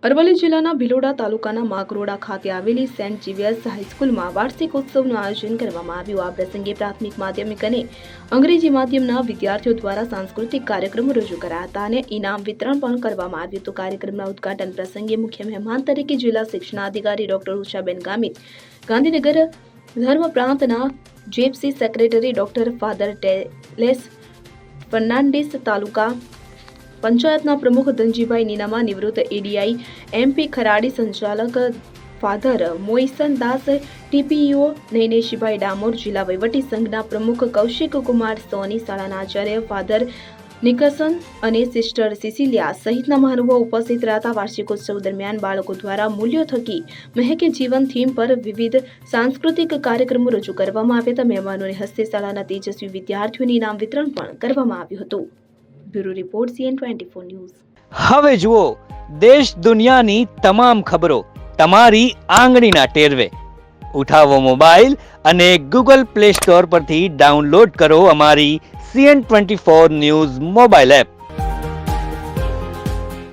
અરવલ્લી જિલ્લાના ભિલોડા તાલુકાના માકરોડા ખાતે આવેલી સેન્ટ ઝેવિયર્સ હાઈસ્કૂલમાં વાર્ષિક ઉત્સવનું આયોજન કરવામાં આવ્યું। આ પ્રસંગે પ્રાથમિક, માધ્યમિક અને અંગ્રેજી માધ્યમના વિદ્યાર્થીઓ દ્વારા સાંસ્કૃતિક કાર્યક્રમો રજૂ કરાયા હતા અને ઇનામ વિતરણ પણ કરવામાં આવ્યું હતું। કાર્યક્રમના ઉદ્ઘાટન પ્રસંગે મુખ્ય મહેમાન તરીકે જિલ્લા શિક્ષણાધિકારી ડોક્ટર ઉષાબેન ગામિત, ગાંધીનગર ધર્મ પ્રાંતના જેપસી સેક્રેટરી ડોક્ટર ફાધર ટેલેસ ફર્નાન્ડિસ, તાલુકા પંચાયતના પ્રમુખ ધનજીભાઈ નીનામા, નિવૃત્ત એડીઆઈ એમપી ખરાડી, સંચાલક ફાધર મોઈસન દાસ, ટીપીઓ નૈનેશભાઈ ડામોર, જિલ્લા વહીવટી સંઘના પ્રમુખ કૌશિક કુમાર સોની, શાળાના આચાર્ય ફાધર નિકસન અને સિસ્ટર સિસિલિયા સહિતના મહાનુભાવો ઉપસ્થિત રહ્યા। વાર્ષિકોત્સવ દરમિયાન બાળકો દ્વારા મૂલ્યો થકી મહેકે જીવન થીમ પર વિવિધ સાંસ્કૃતિક કાર્યક્રમો રજૂ કરવામાં આવ્યા હતા। મહેમાનોને હસ્તે શાળાના તેજસ્વી વિદ્યાર્થીઓને ઇનામ વિતરણ પણ કરવામાં આવ્યું હતું। Bureau report CN24 news. હવે જુઓ દેશ દુનિયાની તમામ ખબરો તમારી આંગળીના ટેરવે। ઉઠાવો મોબાઈલ અને Google Play Store પરથી ડાઉનલોડ કરો અમારી CN24 ન્યૂઝ મોબાઈલ એપ।